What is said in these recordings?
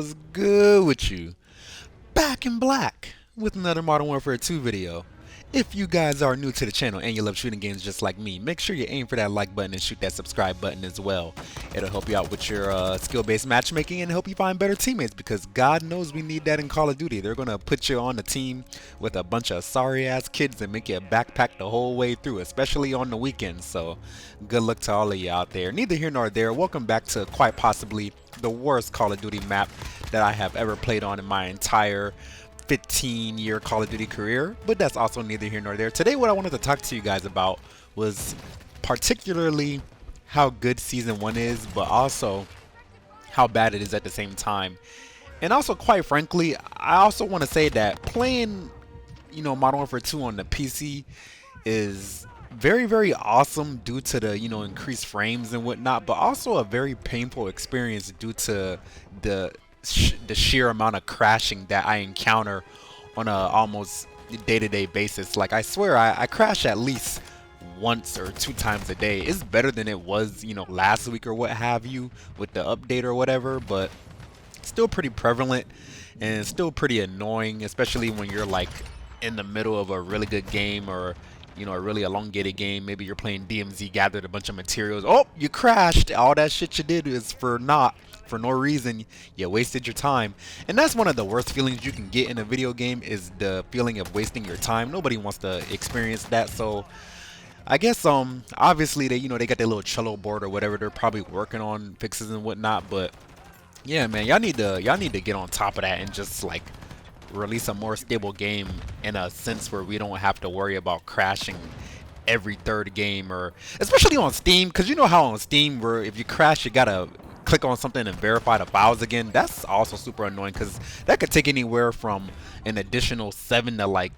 was good with you? Back in black with another Modern Warfare 2 video. If you guys are new to the channel and you love shooting games just like me, make sure you aim for that like button and shoot that subscribe button as well. It'll help you out with your skill-based matchmaking and help you find better teammates because God knows we need that in Call of Duty. They're going to put you on the team with a bunch of sorry-ass kids and make you backpack the whole way through, especially on the weekends. So good luck to all of you out there. Neither here nor there. Welcome back to quite possibly the worst Call of Duty map that I have ever played on in my entire 15-year Call of Duty career, but that's also neither here nor there. Today what I wanted to talk to you guys about was particularly how good Season 1 is, but also how bad it is at the same time. And also, quite frankly, I also want to say that playing, Modern Warfare 2 on the PC is very, very awesome due to the, increased frames and whatnot, but also a very painful experience due to the sheer amount of crashing that I encounter on a almost day-to-day basis. Like, I swear I crash at least once or two times a day. It's better than it was, last week or what have you with the update or whatever, but still pretty prevalent and still pretty annoying, especially when you're like in the middle of a really good game or a really elongated game. Maybe you're playing DMZ, gathered a bunch of materials. Oh, you crashed. All that shit you did is for no reason. You wasted your time. And that's one of the worst feelings you can get in a video game, is the feeling of wasting your time. Nobody wants to experience that. So I guess obviously they they got their little cello board or whatever. They're probably working on fixes and whatnot, but yeah, man, y'all need to get on top of that and just like release a more stable game in a sense where we don't have to worry about crashing every third game, or especially on Steam, because you know how on Steam where if you crash you gotta click on something and verify the files again. That's also super annoying because that could take anywhere from an additional 7 to like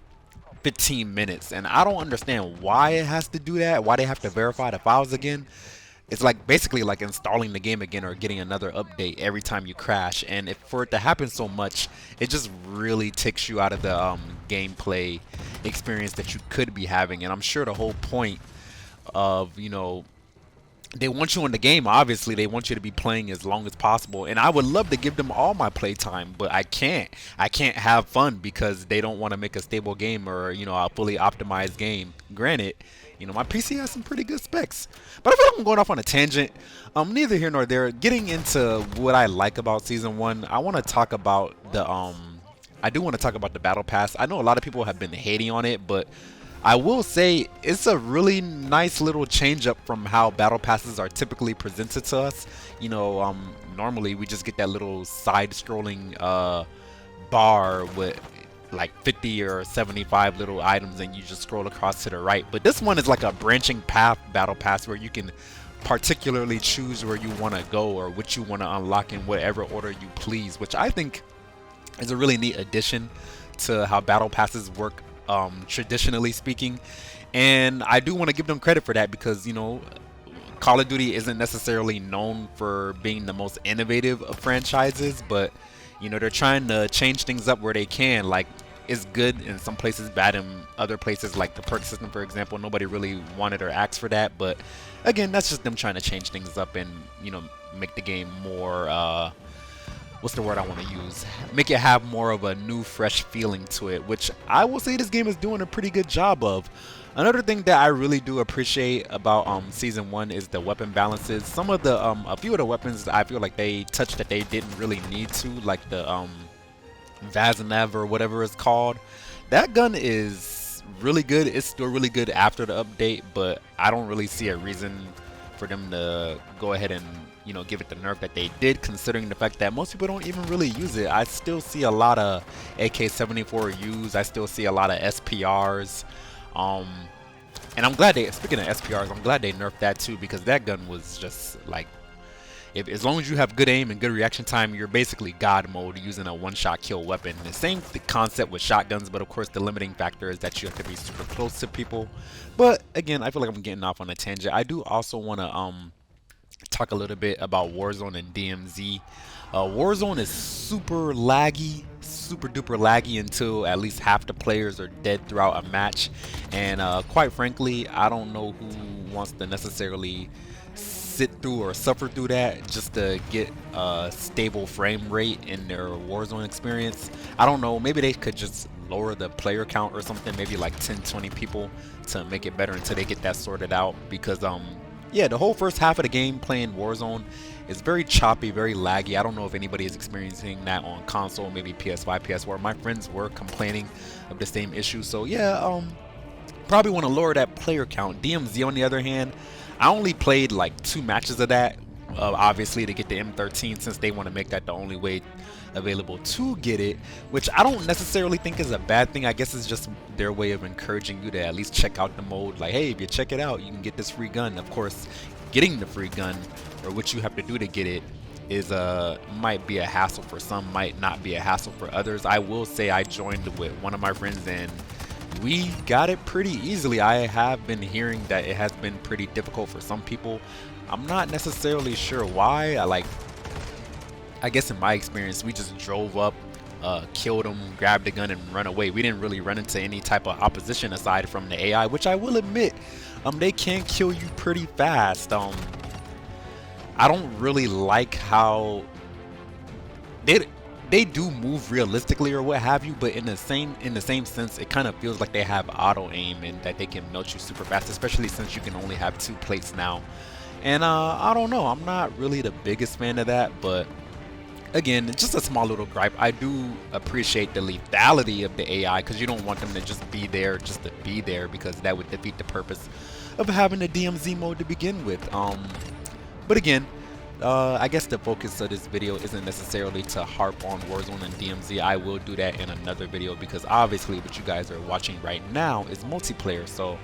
15 minutes, and I don't understand why it has to do that, why they have to verify the files again. It's like basically like installing the game again or getting another update every time you crash, and if for it to happen so much, it just really takes you out of the gameplay experience that you could be having. And I'm sure the whole point of they want you in the game, obviously they want you to be playing as long as possible, and I would love to give them all my playtime, but I can't have fun because they don't want to make a stable game or a fully optimized game. Granted, my PC has some pretty good specs, but I feel like I'm going off on a tangent. Neither here nor there. Getting into what I like about Season 1, I want to talk about the I do want to talk about the Battle Pass. I know a lot of people have been hating on it, but I will say it's a really nice little change up from how Battle Passes are typically presented to us. Normally we just get that little side-scrolling bar with like 50 or 75 little items and you just scroll across to the right. But this one is like a branching path Battle Pass where you can particularly choose where you want to go or what you want to unlock in whatever order you please, which I think is a really neat addition to how Battle Passes work, traditionally speaking. And I do want to give them credit for that because Call of Duty isn't necessarily known for being the most innovative of franchises, but they're trying to change things up where they can. Like, it's good in some places, bad in other places, like the perk system, for example. Nobody really wanted or asked for that, but again, that's just them trying to change things up and make the game more what's the word I want to use? Make it have more of a new, fresh feeling to it, which I will say this game is doing a pretty good job of. Another thing that I really do appreciate about Season 1 is the weapon balances. Some of the a few of the weapons I feel like they touched that they didn't really need to, like the Vazanev or whatever it's called. That gun is really good. It's still really good after the update, but I don't really see a reason for them to go ahead and give it the nerf that they did, considering the fact that most people don't even really use it. I still see a lot of AK-74 used. I still see a lot of SPRs. And I'm glad speaking of SPRs, I'm glad they nerfed that too, because that gun was just like, as long as you have good aim and good reaction time, you're basically God mode using a one-shot kill weapon. The same concept with shotguns, but of course the limiting factor is that you have to be super close to people. But again, I feel like I'm getting off on a tangent. I do also want to talk a little bit about Warzone and DMZ. Warzone is super laggy, super duper laggy until at least half the players are dead throughout a match. And quite frankly, I don't know who wants to necessarily sit through or suffer through that just to get a stable frame rate in their Warzone experience. I don't know, maybe they could just lower the player count or something, maybe like 10-20 people to make it better until they get that sorted out, because yeah, the whole first half of the game playing Warzone is very choppy, very laggy. I don't know if anybody is experiencing that on console, maybe PS5, PS4. My friends were complaining of the same issue. So yeah, probably want to lower that player count. DMZ on the other hand, I only played like 2 matches of that, obviously to get the M13, since they want to make that the only way available to get it, which I don't necessarily think is a bad thing. I guess it's just their way of encouraging you to at least check out the mode. Like, hey, if you check it out, you can get this free gun. Of course, getting the free gun, or what you have to do to get it, is might be a hassle for some, might not be a hassle for others. I will say I joined with one of my friends and we got it pretty easily. I have been hearing that it has been pretty difficult for some people. I'm not necessarily sure why. I guess in my experience, we just drove up, killed them, grabbed the gun, and run away. We didn't really run into any type of opposition aside from the AI, which I will admit, they can kill you pretty fast. I don't really like how they do move realistically or what have you, but in the same sense, it kind of feels like they have auto aim and that they can melt you super fast, especially since you can only have 2 plates now. And I don't know, I'm not really the biggest fan of that, but again, it's just a small little gripe. I do appreciate the lethality of the AI, because you don't want them to just be there just to be there, because that would defeat the purpose of having the DMZ mode to begin with. But again, I guess the focus of this video isn't necessarily to harp on Warzone and DMZ. I will do that in another video, because obviously what you guys are watching right now is multiplayer. So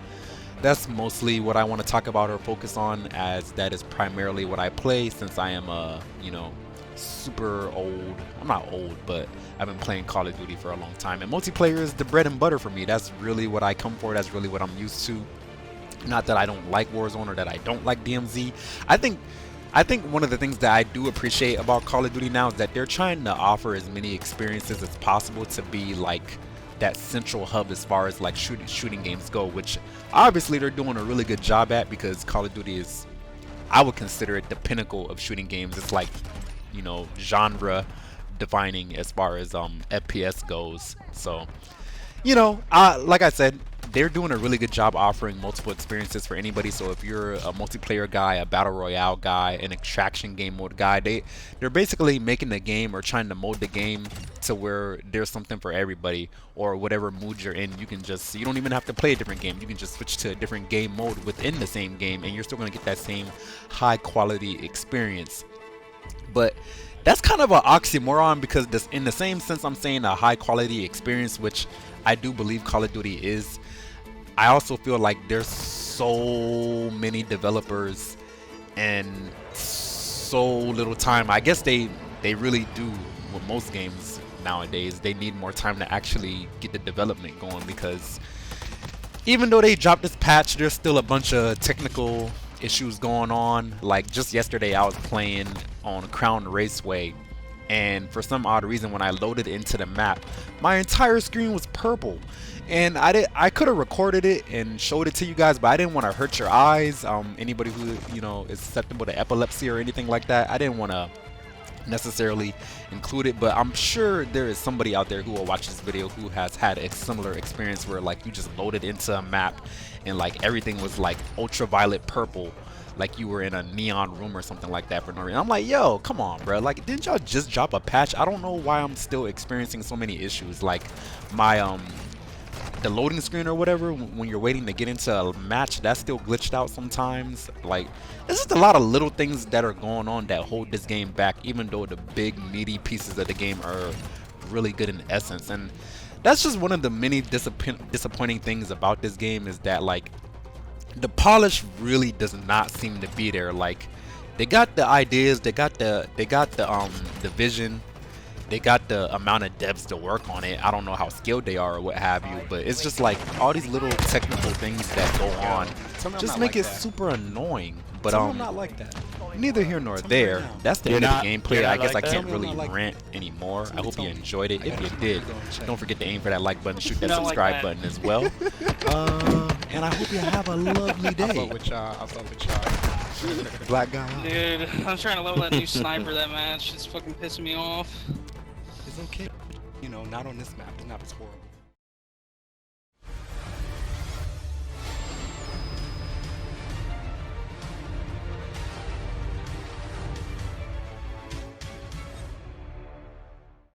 that's mostly what I want to talk about or focus on, as that is primarily what I play, since I am you know, super old. I'm not old, but I've been playing Call of Duty for a long time, and multiplayer is the bread and butter for me. That's really what I come for. That's really what I'm used to. Not that I don't like Warzone or that I don't like DMZ. I think one of the things that I do appreciate about Call of Duty now is that they're trying to offer as many experiences as possible to be like that central hub as far as like shooting games go, which obviously they're doing a really good job at, because Call of Duty is, I would consider it the pinnacle of shooting games. It's like, you know, genre defining as far as FPS goes. So, you know, like I said, they're doing a really good job offering multiple experiences for anybody. So if you're a multiplayer guy, a battle royale guy, an extraction game mode guy, they're basically making the game or trying to mold the game to where there's something for everybody, or whatever mood you're in. You can just, you don't even have to play a different game. You can just switch to a different game mode within the same game, and you're still going to get that same high quality experience. But that's kind of an oxymoron, because this, in the same sense I'm saying a high quality experience, which I do believe Call of Duty is, I also feel like there's so many developers and so little time. I guess they really do, with most games nowadays, they need more time to actually get the development going, because even though they dropped this patch, there's still a bunch of technical issues going on. Like just yesterday I was playing on Crown Raceway, and for some odd reason when I loaded into the map, my entire screen was purple. And I could have recorded it and showed it to you guys, but I didn't want to hurt your eyes. Anybody who, you know, is susceptible to epilepsy or anything like that, I didn't want to necessarily include it. But I'm sure there is somebody out there who will watch this video who has had a similar experience where like you just loaded into a map and like everything was like ultraviolet purple, like you were in a neon room or something like that for no reason. I'm like, yo, come on, bro. Like, didn't y'all just drop a patch? I don't know why I'm still experiencing so many issues. Like my the loading screen or whatever, when you're waiting to get into a match, that's still glitched out sometimes. Like, there's just a lot of little things that are going on that hold this game back, even though the big meaty pieces of the game are really good in essence. And that's just one of the many disappointing things about this game, is that like the polish really does not seem to be there. Like, they got the ideas, they got the vision, they got the amount of devs to work on it. I don't know how skilled they are or what have you, but it's just like all these little technical things that go on just make it super annoying. But not like that. Neither here nor there. That's the end of the gameplay. I guess I can't really rant anymore. I hope you enjoyed it. If you did, don't forget to aim for that like button, shoot that subscribe button as well. And I hope you have a lovely day. I fuck with y'all. Black guy. Dude, I'm trying to level that new sniper that match. It's fucking pissing me off. It's okay. You know, not on this map. This map is horrible.